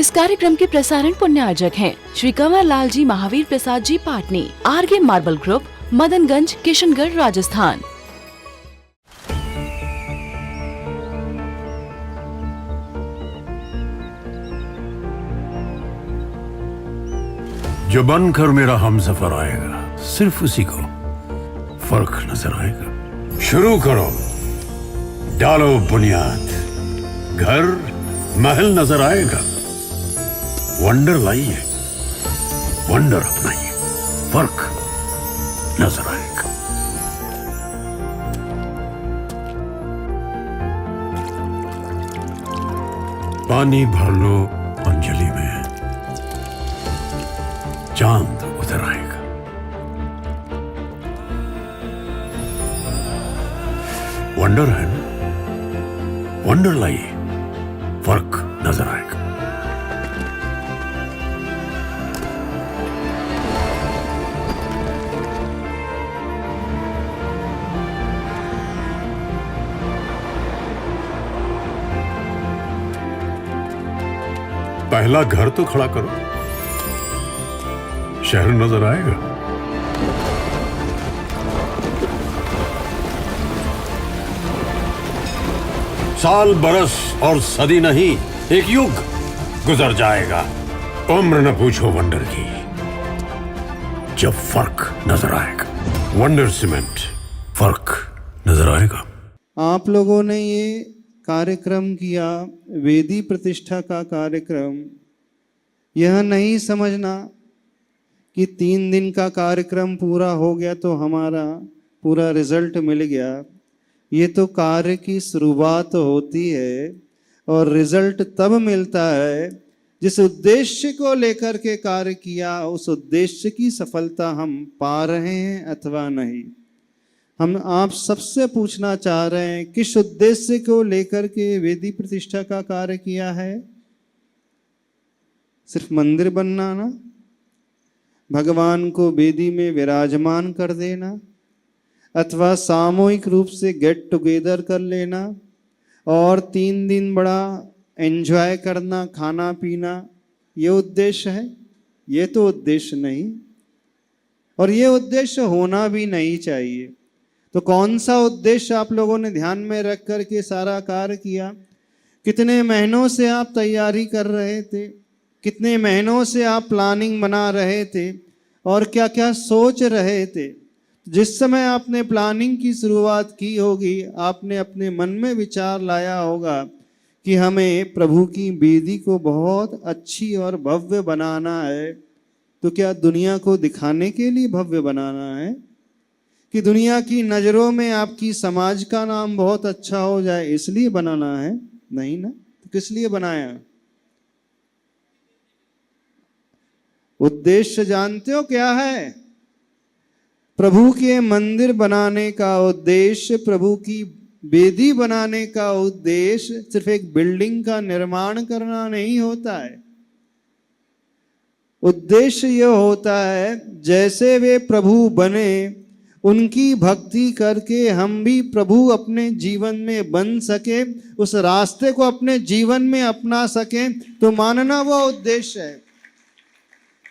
इस कार्यक्रम के प्रसारण पुण्यार्जक हैं Shri Kanwar Lal ji Mahavir Prasad ji Patni, RK marble group, Madanganj, Kishangarh, Rajasthan. जो बनकर मेरा हमसफर आएगा, सिर्फ उसी को फर्क नजर आएगा। शुरू करो, डालो बुनियाद, घर महल नजर आएगा। वंडर लाइए, वंडर अपनाइए, फर्क नजर आएगा। पानी भर लो अंजलि में, चांद उतर आएगा। वंडर है ना, वंडर लाइए, फर्क नजर आएगा। पहला घर तो खड़ा करो, शहर नजर आएगा। साल बरस और सदी नहीं, एक युग गुजर जाएगा। उम्र न पूछो वंडर की, जब फर्क नजर आएगा। वंडर सीमेंट, फर्क नजर आएगा। आप लोगों ने ये कार्यक्रम किया, वेदी प्रतिष्ठा का कार्यक्रम। यह नहीं समझना कि 3 दिन का कार्यक्रम पूरा हो गया तो हमारा पूरा रिजल्ट मिल गया। ये तो कार्य की शुरुआत होती है और रिजल्ट तब मिलता है जिस उद्देश्य को लेकर के कार्य किया, उस उद्देश्य की सफलता हम पा रहे हैं अथवा नहीं। हम आप सबसे पूछना चाह रहे हैं, किस उद्देश्य को लेकर के वेदी प्रतिष्ठा का कार्य किया है? सिर्फ मंदिर बनना ना, भगवान को वेदी में विराजमान कर देना, अथवा सामूहिक रूप से गेट टुगेदर कर लेना और 3 दिन बड़ा एंजॉय करना, खाना पीना, ये उद्देश्य है? ये तो उद्देश्य नहीं, और ये उद्देश्य होना भी नहीं चाहिए। तो कौन सा उद्देश्य आप लोगों ने ध्यान में रख कर के सारा कार्य किया? कितने महीनों से आप तैयारी कर रहे थे, कितने महीनों से आप प्लानिंग बना रहे थे और क्या क्या सोच रहे थे? जिस समय आपने प्लानिंग की शुरुआत की होगी, आपने अपने मन में विचार लाया होगा कि हमें प्रभु की वेदी को बहुत अच्छी और भव्य बनाना है। तो क्या दुनिया को दिखाने के लिए भव्य बनाना है कि दुनिया की नज़रों में आपकी समाज का नाम बहुत अच्छा हो जाए, इसलिए बनाना है? नहीं ना। तो किस लिए बनाया? उद्देश्य जानते हो क्या है? प्रभु के मंदिर बनाने का उद्देश्य, प्रभु की वेदी बनाने का उद्देश्य सिर्फ एक बिल्डिंग का निर्माण करना नहीं होता है। उद्देश्य यह होता है, जैसे वे प्रभु बने, उनकी भक्ति करके हम भी प्रभु अपने जीवन में बन सके, उस रास्ते को अपने जीवन में अपना सके, तो मानना वो उद्देश्य है।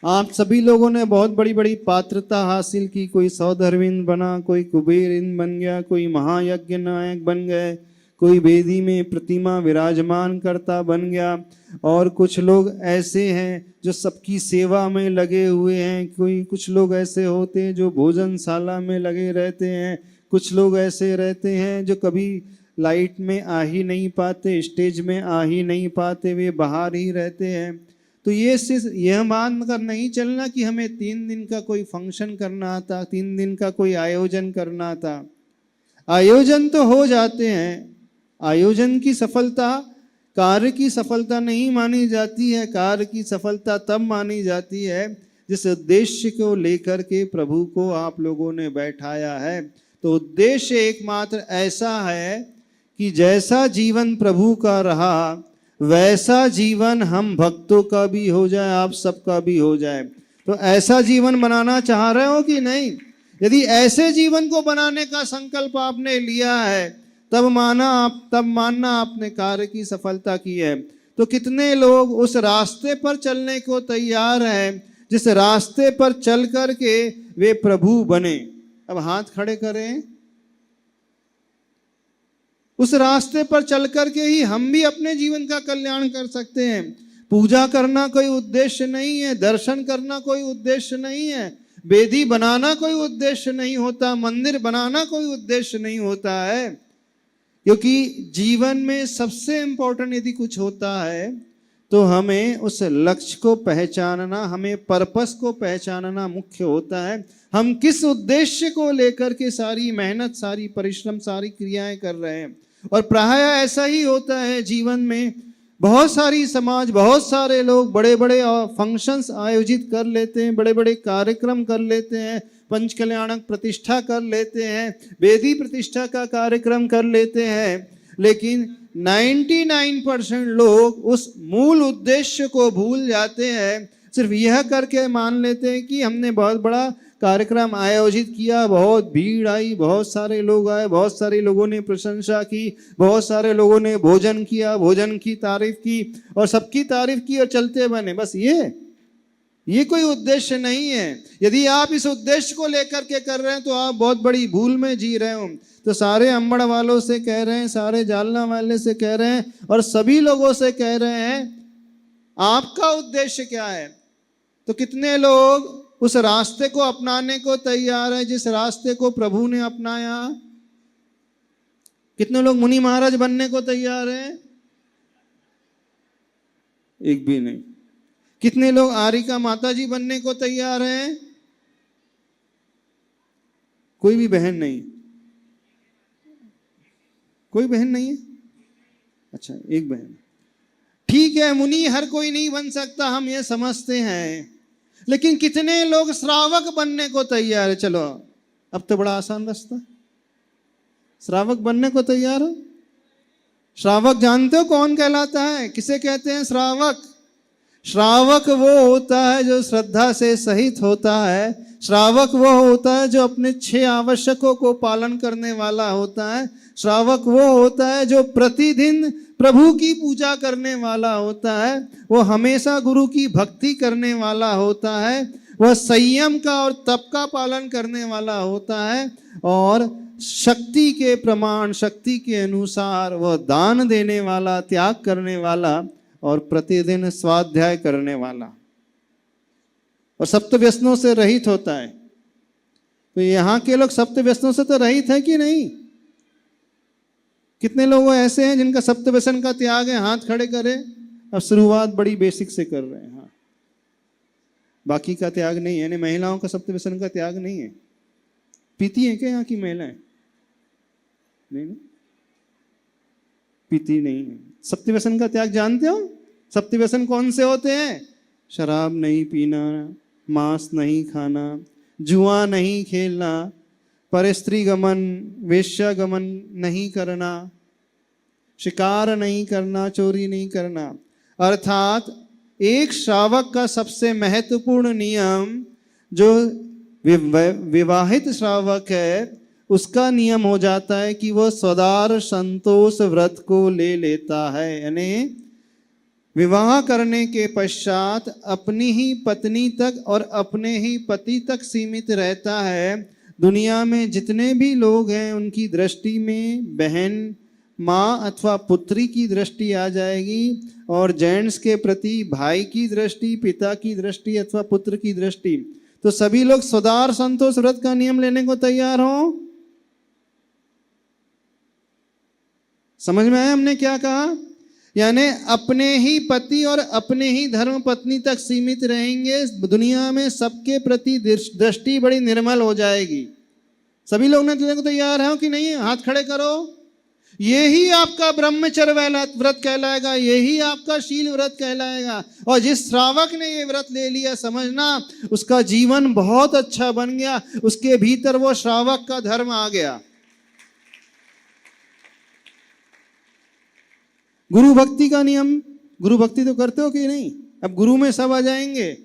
आप सभी लोगों ने बहुत बड़ी बड़ी पात्रता हासिल की, कोई सौधर्मिंद बना, कोई कुबेरिंद बन गया, कोई महायज्ञ नायक बन गए, कोई वेदी में प्रतिमा विराजमान करता बन गया, और कुछ लोग ऐसे हैं जो सबकी सेवा में लगे हुए हैं। कुछ लोग ऐसे होते हैं जो भोजनशाला में लगे रहते हैं, कुछ लोग ऐसे रहते हैं जो कभी लाइट में आ ही नहीं पाते, स्टेज में आ ही नहीं पाते, वे बाहर ही रहते हैं। तो ये सिर्फ यह मान कर नहीं चलना कि हमें 3 दिन का कोई फंक्शन करना था, 3 दिन का कोई आयोजन करना था। आयोजन तो हो जाते हैं, आयोजन की सफलता कार्य की सफलता नहीं मानी जाती है। कार्य की सफलता तब मानी जाती है जिस उद्देश्य को लेकर के प्रभु को आप लोगों ने बैठाया है। तो उद्देश्य एकमात्र ऐसा है कि जैसा जीवन प्रभु का रहा, वैसा जीवन हम भक्तों का भी हो जाए, आप सबका भी हो जाए। तो ऐसा जीवन बनाना चाह रहे हो कि नहीं? यदि ऐसे जीवन को बनाने का संकल्प आपने लिया है, तब मानना आपने कार्य की सफलता की है। तो कितने लोग उस रास्ते पर चलने को तैयार हैं जिस रास्ते पर चल करके वे प्रभु बने। अब हाथ खड़े करें। उस रास्ते पर चल करके ही हम भी अपने जीवन का कल्याण कर सकते हैं। पूजा करना कोई उद्देश्य नहीं है, दर्शन करना कोई उद्देश्य नहीं है, वेदी बनाना कोई उद्देश्य नहीं होता, मंदिर बनाना कोई उद्देश्य नहीं होता है। क्योंकि जीवन में सबसे इंपॉर्टेंट यदि कुछ होता है तो हमें उस लक्ष्य को पहचानना, हमें पर्पस को पहचानना मुख्य होता है। हम किस उद्देश्य को लेकर के सारी मेहनत, सारी परिश्रम, सारी क्रियाएं कर रहे हैं। और प्राय ऐसा ही होता है जीवन में। बहुत सारी समाज, बहुत सारे लोग बड़े बड़े फंक्शंस आयोजित कर लेते हैं, बड़े बड़े कार्यक्रम कर लेते हैं, पंच कल्याणक प्रतिष्ठा कर लेते हैं, वेदी प्रतिष्ठा का कार्यक्रम कर लेते हैं, लेकिन 99% लोग उस मूल उद्देश्य को भूल जाते हैं। सिर्फ यह करके मान लेते हैं कि हमने बहुत बड़ा कार्यक्रम आयोजित किया, बहुत भीड़ आई, बहुत सारे लोग आए, बहुत सारे लोगों ने प्रशंसा की, बहुत सारे लोगों ने भोजन किया, भोजन की तारीफ की और सबकी तारीफ की और चलते बने। बस ये कोई उद्देश्य नहीं है। यदि आप इस उद्देश्य को लेकर के कर रहे हैं तो आप बहुत बड़ी भूल में जी रहे हो। तो सारे अम्बड़ वालों से कह रहे हैं, सारे जालना वाले से कह रहे हैं और सभी लोगों से कह रहे हैं, आपका उद्देश्य क्या है? तो कितने लोग उस रास्ते को अपनाने को तैयार है जिस रास्ते को प्रभु ने अपनाया? कितने लोग मुनि महाराज बनने को तैयार हैं? एक भी नहीं। कितने लोग आरिका माता जी बनने को तैयार हैं? कोई भी बहन नहीं। कोई बहन नहीं है? अच्छा, एक बहन। ठीक है, मुनि हर कोई नहीं बन सकता, हम ये समझते हैं, लेकिन कितने लोग श्रावक बनने को तैयार है? चलो अब तो बड़ा आसान रास्ता। श्रावक बनने को तैयार हो? श्रावक जानते हो कौन कहलाता है? किसे कहते हैं श्रावक? श्रावक वो होता है जो श्रद्धा से सहित होता है। श्रावक वो होता है जो अपने 6 आवश्यकों को पालन करने वाला होता है। श्रावक वो होता है जो प्रतिदिन प्रभु की पूजा करने वाला होता है। वो हमेशा गुरु की भक्ति करने वाला होता है। वह संयम का और तप का पालन करने वाला होता है और शक्ति के प्रमाण, शक्ति के अनुसार वह दान देने वाला, त्याग करने वाला और प्रतिदिन स्वाध्याय करने वाला और सप्त व्यसनों से रहित होता है। तो यहाँ के लोग सप्त व्यसनों से तो रहित है कि नहीं? कितने लोग ऐसे हैं जिनका सप्त व्यसन का त्याग है? हाथ खड़े करें। अब शुरुआत बड़ी बेसिक से कर रहे हैं। हाँ, बाकी का त्याग नहीं है। यानी महिलाओं का सप्त व्यसन का त्याग नहीं है। पीती है क्या यहाँ की महिलाएं? नहीं, पीती नहीं है। सप्त व्यसन का त्याग जानते हो? सप्त व्यसन कौन से होते हैं? शराब नहीं पीना, मांस नहीं खाना, जुआ नहीं खेलना, परस्त्री गमन, वेश्या गमन नहीं करना, शिकार नहीं करना, चोरी नहीं करना। अर्थात एक श्रावक का सबसे महत्वपूर्ण नियम, जो विवाहित श्रावक है, उसका नियम हो जाता है कि वह सदार संतोष व्रत को ले लेता है। यानी विवाह करने के पश्चात अपनी ही पत्नी तक और अपने ही पति तक सीमित रहता है। दुनिया में जितने भी लोग हैं उनकी दृष्टि में बहन, माँ अथवा पुत्री की दृष्टि आ जाएगी और जेंट्स के प्रति भाई की दृष्टि, पिता की दृष्टि अथवा पुत्र की दृष्टि। तो सभी लोग सदार संतोष व्रत का नियम लेने को तैयार हो। समझ में आया हमने क्या कहा? यानी अपने ही पति और अपने ही धर्म पत्नी तक सीमित रहेंगे। दुनिया में सबके प्रति दृष्टि बड़ी निर्मल हो जाएगी। सभी लोग ने को तैयार हैं कि नहीं? हाथ खड़े करो। यही आपका ब्रह्मचर्य व्रत कहलाएगा, यही आपका शील व्रत कहलाएगा। और जिस श्रावक ने ये व्रत ले लिया, समझना उसका जीवन बहुत अच्छा बन गया। उसके भीतर वो श्रावक का धर्म आ गया। गुरु भक्ति का नियम, गुरु भक्ति तो करते हो कि नहीं? अब गुरु में सब आ जाएंगे।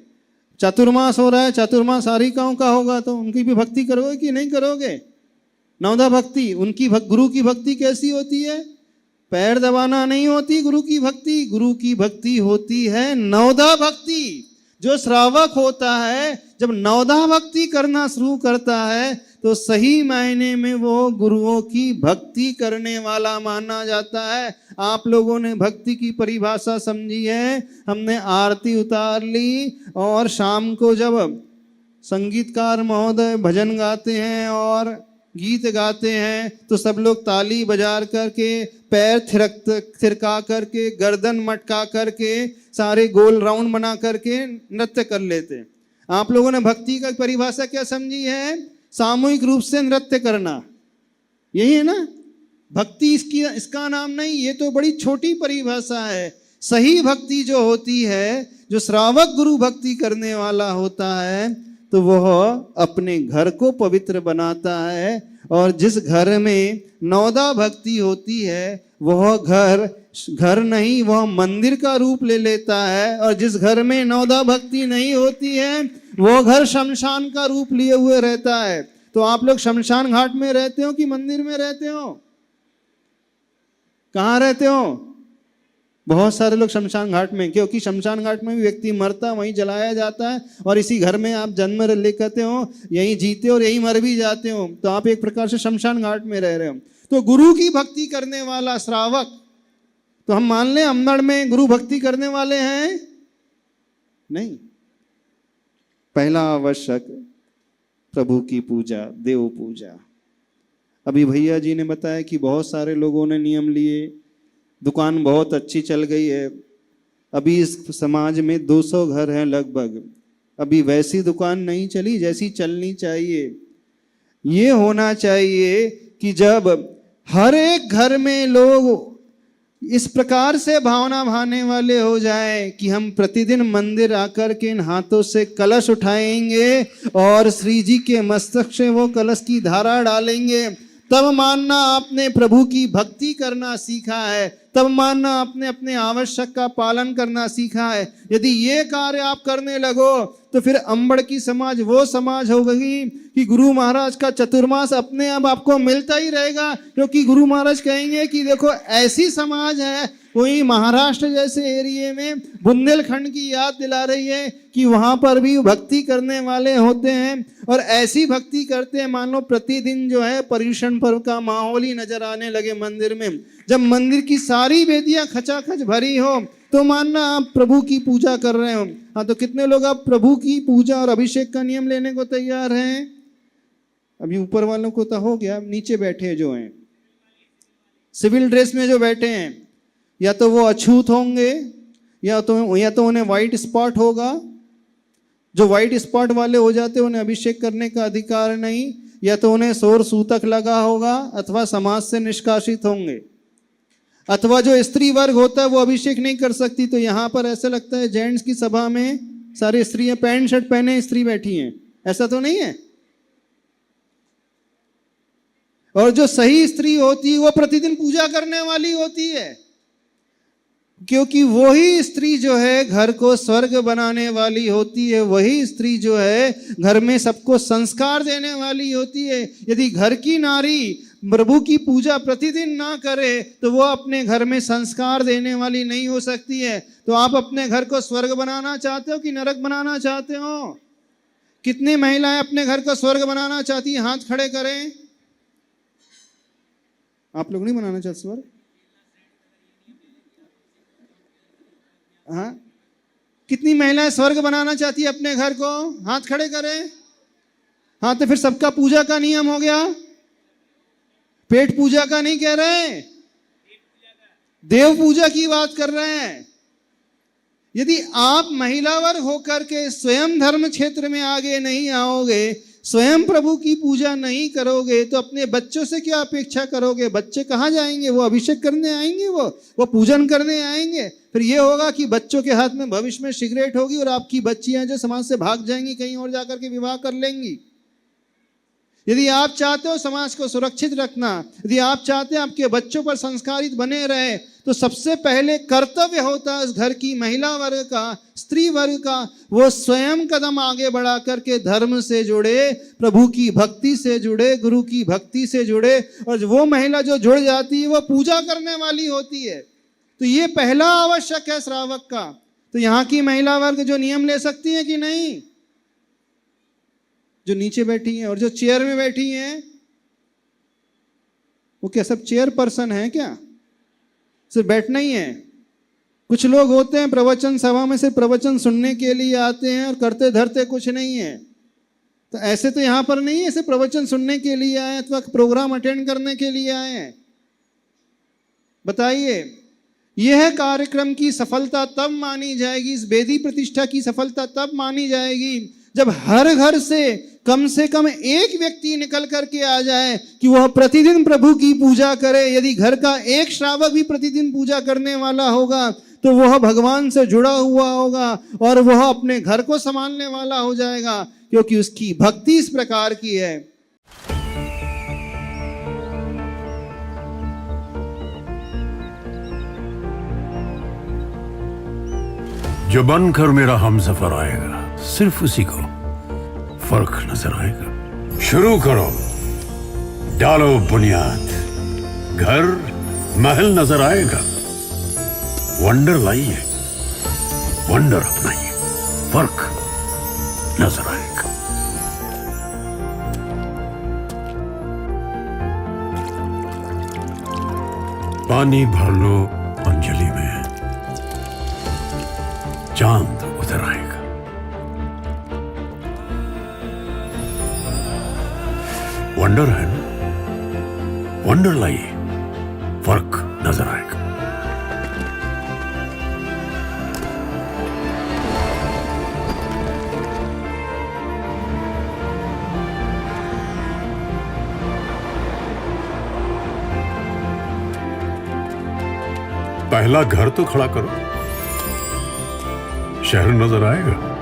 चातुर्मास हो रहा है, चातुर्मास आरिकाओं का होगा तो उनकी भी भक्ति करोगे कि नहीं करोगे? नवदा भक्ति, उनकी गुरु की भक्ति कैसी होती है? पैर दबाना नहीं होती गुरु की भक्ति। गुरु की भक्ति होती है नवदा भक्ति। जो श्रावक होता है जब नवदा भक्ति करना शुरू करता है तो सही मायने में वो गुरुओं की भक्ति करने वाला माना जाता है। आप लोगों ने भक्ति की परिभाषा समझी है, हमने आरती उतार ली और शाम को जब संगीतकार महोदय भजन गाते हैं और गीत गाते हैं तो सब लोग ताली बजा करके, पैर थिरका करके, गर्दन मटका करके, सारे गोल राउंड बना करके नृत्य कर लेते हैं। आप लोगों ने भक्ति का परिभाषा क्या समझी है? सामूहिक रूप से नृत्य करना, यही है ना भक्ति। इसका नाम नहीं, ये तो बड़ी छोटी परिभाषा है। सही भक्ति जो होती है, जो श्रावक गुरु भक्ति करने वाला होता है, तो वह अपने घर को पवित्र बनाता है। और जिस घर में नवदा भक्ति होती है वह घर नहीं, वह मंदिर का रूप ले लेता है। और जिस घर में नवदा भक्ति नहीं होती है वो घर शमशान का रूप लिए हुए रहता है। तो आप लोग शमशान घाट में रहते हो कि मंदिर में रहते हो? कहाँ रहते हो? बहुत सारे लोग शमशान घाट में, क्योंकि शमशान घाट में भी व्यक्ति मरता, वहीं जलाया जाता है। और इसी घर में आप जन्म लेते हो, यहीं जीते और यहीं मर भी जाते हो। तो आप एक प्रकार से शमशान घाट में रह रहे हो। तो गुरु की भक्ति करने वाला श्रावक, तो हम मान लें अम्बड़ में गुरु भक्ति करने वाले हैं? नहीं। पहला आवश्यक प्रभु की पूजा, देव पूजा। अभी भैया जी ने बताया कि बहुत सारे लोगों ने नियम लिए, दुकान बहुत अच्छी चल गई है। अभी इस समाज में 200 घर हैं लगभग। अभी वैसी दुकान नहीं चली जैसी चलनी चाहिए। ये होना चाहिए कि जब हर एक घर में लोग इस प्रकार से भावना भाने वाले हो जाए कि हम प्रतिदिन मंदिर आकर के इन हाथों से कलश उठाएंगे और श्री जी के मस्तक से वो कलश की धारा डालेंगे, तब मानना आपने प्रभु की भक्ति करना सीखा है। तब मानना आपने अपने आवश्यक का पालन करना सीखा है। यदि ये कार्य आप करने लगो तो फिर अम्बड़ की समाज वो समाज होगी कि गुरु महाराज का चतुर्मास अपने आप आपको मिलता ही रहेगा। क्योंकि गुरु महाराज कहेंगे कि देखो ऐसी समाज है, कोई महाराष्ट्र जैसे एरिया में बुंदेलखंड की याद दिला रही है कि वहां पर भी भक्ति करने वाले होते हैं और ऐसी भक्ति करते हैं मान लो प्रतिदिन जो है पर्यूषण पर्व का माहौल ही नजर आने लगे मंदिर में। जब मंदिर की सारी वेदियां खचाखच भरी हो तो मानना आप प्रभु की पूजा कर रहे हो। हाँ, तो कितने लोग आप प्रभु की पूजा और अभिषेक का नियम लेने को तैयार हैं? अभी ऊपर वालों को तो हो गया, नीचे बैठे जो हैं सिविल ड्रेस में जो बैठे हैं, या तो वो अछूत होंगे या तो उन्हें व्हाइट स्पॉट होगा। जो व्हाइट स्पॉट वाले हो जाते हैं उन्हें अभिषेक करने का अधिकार नहीं, या तो उन्हें सौर सूतक लगा होगा अथवा समाज से निष्कासित होंगे, अथवा जो स्त्री वर्ग होता है वो अभिषेक नहीं कर सकती। तो यहाँ पर ऐसा लगता है जेंट्स की सभा में सारी स्त्रियां पैंट शर्ट पहने स्त्री बैठी हैं, ऐसा तो नहीं है। और जो सही स्त्री होती है वो प्रतिदिन पूजा करने वाली होती है, क्योंकि वही स्त्री जो है घर को स्वर्ग बनाने वाली होती है। वही स्त्री जो है घर में सबको संस्कार देने वाली होती है। यदि घर की नारी प्रभु की पूजा प्रतिदिन ना करे तो वो अपने घर में संस्कार देने वाली नहीं हो सकती है। तो आप अपने घर को स्वर्ग बनाना चाहते हो कि नरक बनाना चाहते हो? कितनी महिलाएं अपने घर को स्वर्ग बनाना चाहती हैं? हाथ खड़े करें। आप लोग नहीं बनाना चाहते स्वर्ग? हाँ, कितनी महिलाएं स्वर्ग बनाना चाहती है अपने घर को? हाथ खड़े करें। हाँ, तो फिर सबका पूजा का नियम हो गया। पेट पूजा का नहीं कह रहे, देव पूजा की बात कर रहे हैं। यदि आप महिला वर्ग होकर के स्वयं धर्म क्षेत्र में आगे नहीं आओगे, स्वयं प्रभु की पूजा नहीं करोगे, तो अपने बच्चों से क्या अपेक्षा करोगे? बच्चे कहाँ जाएंगे? वो अभिषेक करने आएंगे, वो पूजन करने आएंगे। फिर ये होगा कि बच्चों के हाथ में भविष्य में सिगरेट होगी और आपकी बच्चियां जो समाज से भाग जाएंगी, कहीं और जाकर के विवाह कर लेंगी। यदि आप चाहते हो समाज को सुरक्षित रखना, यदि आप चाहते हैं आपके बच्चों पर संस्कारित बने रहे, तो सबसे पहले कर्तव्य होता है उस घर की महिला वर्ग का, स्त्री वर्ग का, वो स्वयं कदम आगे बढ़ा करके धर्म से जुड़े, प्रभु की भक्ति से जुड़े, गुरु की भक्ति से जुड़े। और वो महिला जो जुड़ जाती है वो पूजा करने वाली होती है। तो ये पहला आवश्यक है श्रावक का। तो यहाँ की महिला वर्ग जो नियम ले सकती है कि नहीं, जो नीचे बैठी हैं और जो चेयर में बैठी हैं, वो क्या सब चेयर पर्सन है क्या? सिर्फ बैठना ही है? कुछ लोग होते हैं प्रवचन सभा में सिर्फ प्रवचन सुनने के लिए आते हैं और करते धरते कुछ नहीं है। तो ऐसे तो यहाँ पर नहीं है, सिर्फ प्रवचन सुनने के लिए आए अथवा प्रोग्राम अटेंड करने के लिए आए हैं। बताइए, यह कार्यक्रम की सफलता तब मानी जाएगी, इस वेदी प्रतिष्ठा की सफलता तब मानी जाएगी जब हर घर से कम एक व्यक्ति निकल करके आ जाए कि वह प्रतिदिन प्रभु की पूजा करे। यदि घर का एक श्रावक भी प्रतिदिन पूजा करने वाला होगा तो वह भगवान से जुड़ा हुआ होगा और वह अपने घर को संभालने वाला हो जाएगा, क्योंकि उसकी भक्ति इस प्रकार की है। जो बनकर मेरा हमसफर आएगा सिर्फ उसी को फर्क नजर आएगा। शुरू करो, डालो बुनियाद, घर महल नजर आएगा। वंडर लाइए, वंडर अपनाइए, फर्क नजर आएगा। पानी भर लो अंजलि में, चांद उतर आएगा। वंडर है ना, वंडर लाइए, फर्क नजर आएगा। पहला घर तो खड़ा करो, शहर नजर आएगा।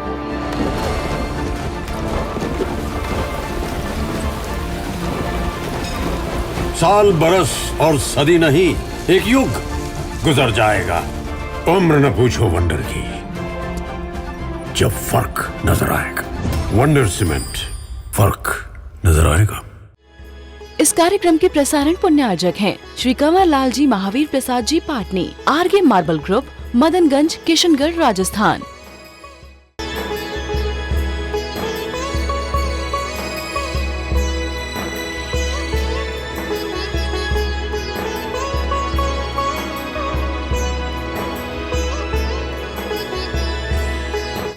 साल बरस और सदी नहीं, एक युग गुजर जाएगा। उम्र न पूछो वंडर की, जब फर्क नजर आएगा। वंडर सीमेंट, फर्क नजर आएगा। इस कार्यक्रम के प्रसारण पुण्यार्जक हैं श्री कंवर लाल जी महावीर प्रसाद जी पाटनी, आरगे मार्बल ग्रुप, मदनगंज, किशनगढ़, राजस्थान।